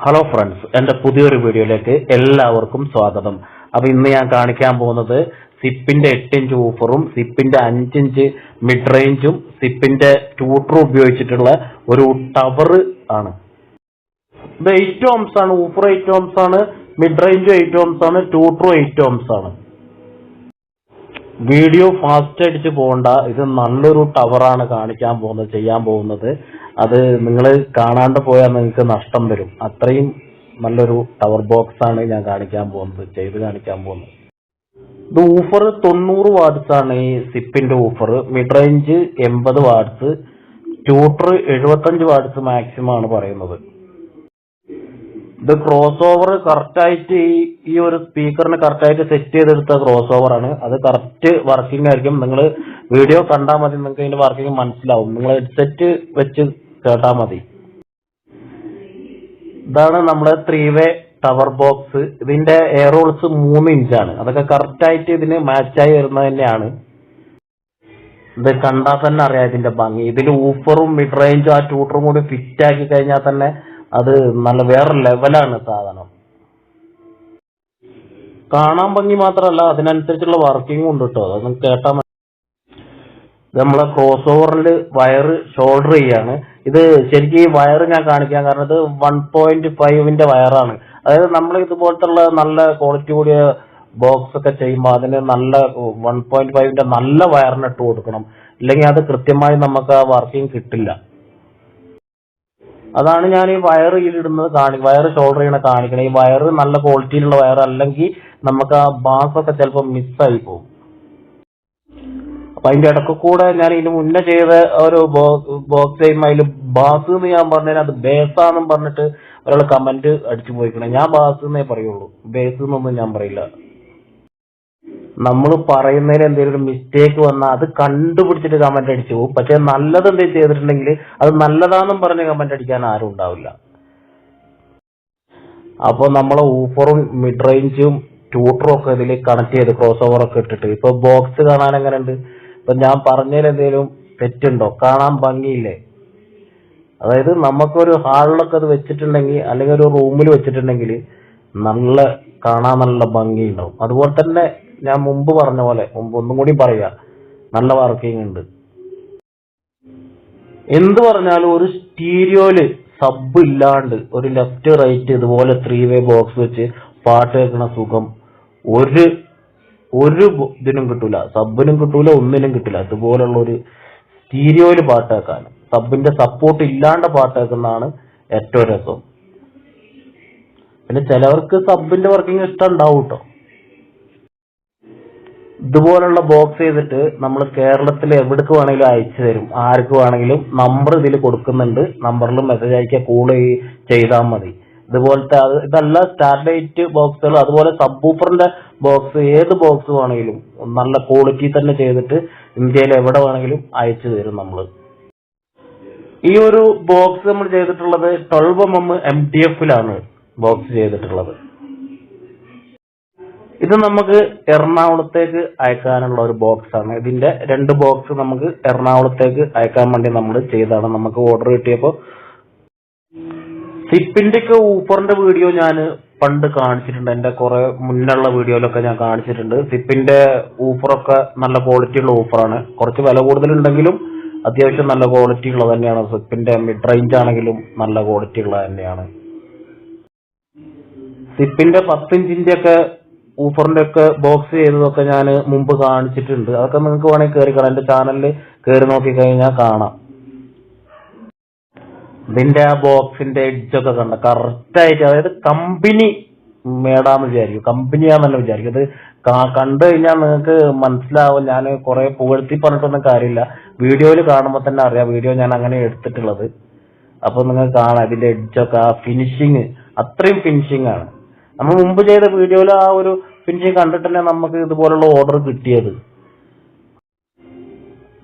Hello friends, എൻ്റെ പുതിയൊരു വീഡിയോയിലേക്ക് എല്ലാവർക്കും സ്വാഗതം. അപ്പൊ ഇന്ന് ഞാൻ കാണിക്കാൻ പോകുന്നത് സിപ്പിന്റെ 8-ഇഞ്ച് ഊഫറും സിപ്പിന്റെ 5-ഇഞ്ച് മിഡ് റേഞ്ചും സിപ്പിന്റെ ട്യൂട്ടറും ഉപയോഗിച്ചിട്ടുള്ള ഒരു ടവർ ആണ്. ഇത് 8 ohms ആണ്. ഊഫർ 8 ohms ആണ്, മിഡ് റേഞ്ചും 8 ohms ആണ്, ട്യൂട്ടറും 8 ohms ആണ്. വീഡിയോ ഫാസ്റ്റ് അടിച്ച് പോകണ്ട. ഇത് നല്ലൊരു ടവറാണ് ചെയ്യാൻ പോകുന്നത്. അത് നിങ്ങൾ കാണാണ്ട് പോയാൽ നിങ്ങൾക്ക് നഷ്ടം വരും. അത്രയും നല്ലൊരു ടവർ ബോക്സ് ആണ് ഞാൻ കാണിക്കാൻ പോകുന്നത്. ഇത് ഊഫർ 90 വാട്ട്സ് ആണ്. ഈ സിപ്പിന്റെ woofer mid range 80 watts, tweeter 75 watts maximum ആണ് പറയുന്നത്. ഇത് ക്രോസ് ഓവർ കറക്റ്റ് ആയിട്ട് ഈ ഒരു സ്പീക്കറിന് കറക്റ്റ് ആയിട്ട് സെറ്റ് ചെയ്തെടുത്ത ക്രോസ് ഓവർ ആണ്. അത് കറക്റ്റ് വർക്കിംഗ് ആയിരിക്കും. നിങ്ങൾ വീഡിയോ കണ്ടാൽ മതി, നിങ്ങൾക്ക് ഇതിന്റെ വർക്കിംഗ് മനസ്സിലാവും. നിങ്ങൾ ഹെഡ്സെറ്റ് വെച്ച് കേട്ടാൽ മതി. ഇതാണ് നമ്മുടെ 3-വേ ടവർ ബോക്സ്. ഇതിന്റെ എയർ ഹോൾസ് 3 ഇഞ്ചാണ്. അതൊക്കെ കറക്റ്റ് ആയിട്ട് ഇതിന് മാച്ചായി വരുന്നത് തന്നെയാണ്. ഇത് കണ്ടാൽ തന്നെ അറിയാം ഇതിന്റെ ഭംഗി. ഇതിൽ ഊഫറും മിഡ് റേഞ്ചും ആ ട്യൂട്ടറും കൂടി ഫിറ്റ് ആക്കി കഴിഞ്ഞാൽ തന്നെ അത് നല്ല വേറെ ലെവലാണ് സാധനം. കാണാൻ ഭംഗി മാത്രമല്ല, അതിനനുസരിച്ചുള്ള വർക്കിംഗ് ഉണ്ട് കേട്ടോ. അതൊന്നും കേട്ടാൽ മതി. നമ്മളെ ക്രോസ് ഓവറിൽ വയറ് ഷോൾഡർ ചെയ്യാണ്. ഇത് ശരിക്കും ഈ വയറ് ഞാൻ കാണിക്കാൻ കാരണം ഇത് 1.5-ന്റെ വയറാണ്. അതായത് നമ്മൾ ഇതുപോലത്തുള്ള നല്ല ക്വാളിറ്റി കൂടിയ ബോക്സ് ഒക്കെ ചെയ്യുമ്പോൾ അതിന് നല്ല 1.5-ന്റെ നല്ല വയറിന് ഇട്ട് കൊടുക്കണം. ഇല്ലെങ്കിൽ അത് കൃത്യമായി നമുക്ക് ആ വർക്കിംഗ് കിട്ടില്ല. അതാണ് ഞാൻ ഈ വയർ ഇതിലിടുന്നത് വയർ ഷോൾഡർ ചെയ്യണ കാണിക്കണം. ഈ വയർ നല്ല ക്വാളിറ്റിയിലുള്ള വയർ അല്ലെങ്കിൽ നമുക്ക് ആ ബാസ് ഒക്കെ ചിലപ്പോൾ മിസ്സായി പോകും. അപ്പൊ അതിന്റെ ഇടയ്ക്ക് കൂടെ ഞാൻ ഇതിന് മുന്നേ ചെയ്ത ഒരു ബോക്സ് ചെയ്യുമ്പോൾ അതിൽ ബാസ് എന്ന് ഞാൻ പറഞ്ഞാൽ അത് ബേസാന്നും പറഞ്ഞിട്ട് ഒരാൾ കമന്റ് അടിച്ചു പോയിക്കണേ. ഞാൻ ബാസ് എന്നേ പറയുള്ളൂ, ബേസ് എന്നൊന്നും ഞാൻ പറയില്ല. നമ്മൾ പറയുന്നതിൽ എന്തെങ്കിലും മിസ്റ്റേക്ക് വന്നാൽ അത് കണ്ടുപിടിച്ചിട്ട് കമന്റ് അടിച്ചു പോകും. പക്ഷെ നല്ലത് എന്തെങ്കിലും ചെയ്തിട്ടുണ്ടെങ്കിൽ അത് നല്ലതാണെന്നും പറഞ്ഞ് കമന്റ് അടിക്കാൻ ആരും ഉണ്ടാവില്ല. അപ്പോൾ നമ്മളെ ഊഫറും മിഡ് റേഞ്ചും ട്യൂട്ടറും ഒക്കെ ഇതിൽ കണക്ട് ചെയ്ത് ക്രോസ് ഓവർ ഒക്കെ ഇട്ടിട്ട് ഇപ്പൊ ബോക്സ് കാണാൻ എങ്ങനെയുണ്ട്? ഇപ്പൊ ഞാൻ പറഞ്ഞതിൽ എന്തെങ്കിലും തെറ്റുണ്ടോ? കാണാൻ ഭംഗിയില്ലേ? അതായത് നമുക്കൊരു ഹാളിലൊക്കെ അത് വെച്ചിട്ടുണ്ടെങ്കിൽ അല്ലെങ്കിൽ ഒരു റൂമിൽ വെച്ചിട്ടുണ്ടെങ്കിൽ കാണാൻ നല്ല ഭംഗി ഉണ്ടാവും. അതുപോലെ തന്നെ ഞാൻ മുമ്പ് പറഞ്ഞ പോലെ ഒന്നും കൂടി പറയാ, നല്ല വർക്കിംഗ് ഉണ്ട്. എന്ത് പറഞ്ഞാലും ഒരു സ്റ്റീരിയോയില് സബ് ഇല്ലാണ്ട് ഒരു ലെഫ്റ്റ് റൈറ്റ് ഇതുപോലെ 3-വേ ബോക്സ് വെച്ച് പാട്ട് കേൾക്കുന്ന സുഖം ഒരു ഇതിനും കിട്ടൂല, സബിനും കിട്ടൂല, ഒന്നിനും കിട്ടില്ല. ഇതുപോലുള്ള ഒരു സ്റ്റീരിയോയില് പാട്ട് കേൾക്കാൻ സബിന്റെ സപ്പോർട്ട് ഇല്ലാണ്ട് പാട്ട് കേൾക്കുന്നതാണ് ഏറ്റവും രസം. പിന്നെ ചിലവർക്ക് സബിന്റെ വർക്കിംഗ് ഇഷ്ടം ഉണ്ടാവും കേട്ടോ. ഇതുപോലുള്ള ബോക്സ് ചെയ്തിട്ട് നമ്മൾ കേരളത്തിൽ എവിടേക്ക് വേണമെങ്കിലും അയച്ചു തരും. ആർക്ക് വേണമെങ്കിലും നമ്പർ ഇതിൽ കൊടുക്കുന്നുണ്ട്. നമ്പറിൽ മെസ്സേജ് അയക്കുക, കോൾ ചെയ്താൽ മതി. ഇതുപോലത്തെ ഇതല്ല സ്റ്റാർലൈറ്റ് ബോക്സുകൾ, അതുപോലെ സബ് ഊഫറിന്റെ ബോക്സ്, ഏത് ബോക്സ് വേണമെങ്കിലും നല്ല ക്വാളിറ്റി തന്നെ ചെയ്തിട്ട് ഇന്ത്യയിൽ എവിടെ വേണമെങ്കിലും അയച്ചു തരും നമ്മൾ. ഈ ഒരു ബോക്സ് നമ്മൾ ചെയ്തിട്ടുള്ളത് 12 mm MDF-ലാണ് ബോക്സ് ചെയ്തിട്ടുള്ളത്. ഇത് നമുക്ക് എറണാകുളത്തേക്ക് അയക്കാനുള്ള ഒരു ബോക്സ് ആണ്. ഇതിന്റെ 2 ബോക്സ് നമുക്ക് എറണാകുളത്തേക്ക് അയക്കാൻ വേണ്ടി നമ്മൾ ചെയ്തതാണ്. നമുക്ക് ഓർഡർ കിട്ടിയപ്പോൾ സിപ്പിന്റെ ഒക്കെ ഊഫറിന്റെ വീഡിയോ ഞാൻ പണ്ട് കാണിച്ചിട്ടുണ്ട്. എന്റെ കുറെ മുന്നുള്ള വീഡിയോയിലൊക്കെ ഞാൻ കാണിച്ചിട്ടുണ്ട്. സിപ്പിന്റെ ഊഫറൊക്കെ നല്ല ക്വാളിറ്റി ഉള്ള ഊഫറാണ്. കുറച്ച് വില കൂടുതലുണ്ടെങ്കിലും അത്യാവശ്യം നല്ല ക്വാളിറ്റി ഉള്ളത് തന്നെയാണ്. സിപ്പിന്റെ മിഡ് റേഞ്ച് ആണെങ്കിലും നല്ല ക്വാളിറ്റി ഉള്ളത് തന്നെയാണ്. സിപ്പിന്റെ 10 ഇഞ്ചിന്റെ ഒക്കെ ഊഫറിന്റെ ഒക്കെ ബോക്സ് ചെയ്തതൊക്കെ ഞാൻ മുമ്പ് കാണിച്ചിട്ടുണ്ട്. അതൊക്കെ നിങ്ങൾക്ക് വേണമെങ്കിൽ കയറി കാണാം. എന്റെ ചാനലിൽ കയറി നോക്കി കഴിഞ്ഞാൽ കാണാം. ഇതിന്റെ ആ ബോക്സിന്റെ എഡ്ജൊക്കെ കണ്ട കറക്റ്റ് ആയിട്ട്, അതായത് കമ്പനി മേടാന്ന് വിചാരിക്കും, കമ്പനിയാണെന്നെ വിചാരിക്കും. ഇത് കണ്ടു കഴിഞ്ഞാൽ നിങ്ങൾക്ക് മനസ്സിലാവും. ഞാൻ കുറെ പുകഴ്ത്തി പറഞ്ഞിട്ടൊന്നും കാര്യമില്ല. വീഡിയോയിൽ കാണുമ്പോൾ തന്നെ അറിയാം. വീഡിയോ ഞാൻ അങ്ങനെ എടുത്തിട്ടുള്ളത്. അപ്പൊ നിങ്ങൾക്ക് കാണാം ഇതിന്റെ എഡ്ജൊക്കെ, ആ ഫിനിഷിങ് അത്രയും ഫിനിഷിങ് ആണ്. നമ്മൾ മുമ്പ് ചെയ്ത വീഡിയോയിൽ ആ ഒരു ഫിനിഷിങ് കണ്ടിട്ട് തന്നെ നമുക്ക് ഇതുപോലുള്ള ഓർഡർ കിട്ടിയത്.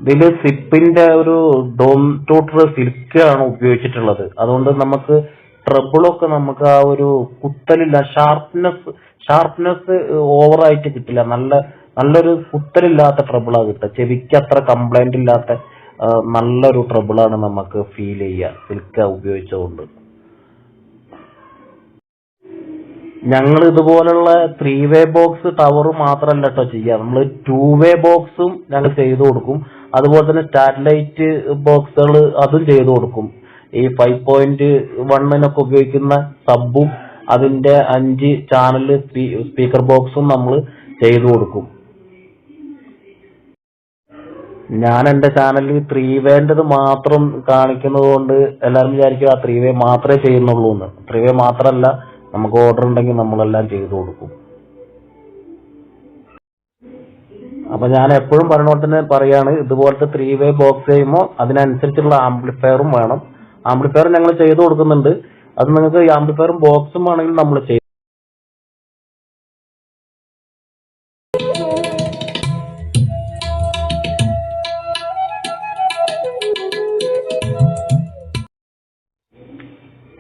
ഇതില് സിപ്പിന്റെ ഒരു ഡോം ട്യൂട്ടർ സിൽക്കാണ് ഉപയോഗിച്ചിട്ടുള്ളത്. അതുകൊണ്ട് നമുക്ക് ട്രബിളൊക്കെ നമുക്ക് ആ ഒരു കുത്തലില്ല, ഷാർപ്നെസ് ഓവറായിട്ട് കിട്ടില്ല. നല്ലൊരു കുത്തലില്ലാത്ത ട്രബിളാണ് കിട്ടുക. ചെവിക്ക് അത്ര കംപ്ലൈന്റ് ഇല്ലാത്ത നല്ലൊരു ട്രബിളാണ് നമുക്ക് ഫീൽ ചെയ്യുക സിൽക്ക ഉപയോഗിച്ചുകൊണ്ട്. ഞങ്ങൾ ഇതുപോലുള്ള 3-വേ ബോക്സ് ടവർ മാത്രമല്ല കേട്ടോ ചെയ്യാം, നമ്മൾ 2-വേ ബോക്സും ഞങ്ങൾ ചെയ്തു കൊടുക്കും. അതുപോലെ തന്നെ സാറ്റലൈറ്റ് ബോക്സുകൾ അതും ചെയ്തു കൊടുക്കും. ഈ 5.1 ഉപയോഗിക്കുന്ന സബും അതിന്റെ 5 ചാനൽ സ്പീക്കർ ബോക്സും നമ്മൾ ചെയ്തു കൊടുക്കും. ഞാൻ എന്റെ ചാനലിൽ 3-വേൻ്റെത് മാത്രം കാണിക്കുന്നത് കൊണ്ട് എല്ലാവരും വിചാരിക്കും ആ 3-വേ മാത്രമേ ചെയ്യുന്നുള്ളൂ എന്ന്. 3-വേ മാത്രമല്ല, നമുക്ക് ഓർഡർ ഉണ്ടെങ്കിൽ നമ്മളെല്ലാം ചെയ്തു കൊടുക്കും. അപ്പൊ ഞാൻ എപ്പോഴും പറഞ്ഞോട്ട് തന്നെ പറയാണ്, ഇതുപോലത്തെ 3-വേ ബോക്സ് ചെയ്യുമ്പോൾ അതിനനുസരിച്ചുള്ള ആംപ്ലിഫയറും വേണം. ആംപ്ലിഫയർ ഞങ്ങൾ ചെയ്തു കൊടുക്കുന്നുണ്ട്. അത് നിങ്ങൾക്ക് ഈ ആംപ്ലിഫയറും ബോക്സും ആണെങ്കിൽ നമ്മൾ ചെയ്യും.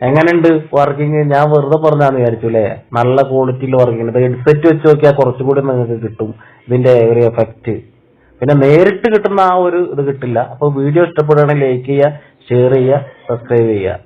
എങ്ങനെയുണ്ട് വർക്കിംഗ്? ഞാൻ വെറുതെ പറഞ്ഞാന്ന് വിചാരിച്ചു അല്ലേ? നല്ല ക്വാളിറ്റിയിൽ വർക്കിംഗ്. ഇത് ഹെഡ്സെറ്റ് വെച്ച് നോക്കിയാൽ കുറച്ചുകൂടി നിങ്ങൾക്ക് കിട്ടും ഇതിന്റെ ഒരു എഫക്റ്റ്. പിന്നെ നേരിട്ട് കിട്ടുന്ന ആ ഒരു ഇത് കിട്ടില്ല. അപ്പൊ വീഡിയോ ഇഷ്ടപ്പെടുകയാണെങ്കിൽ ലൈക്ക് ചെയ്യുക, ഷെയർ ചെയ്യുക, സബ്സ്ക്രൈബ് ചെയ്യുക.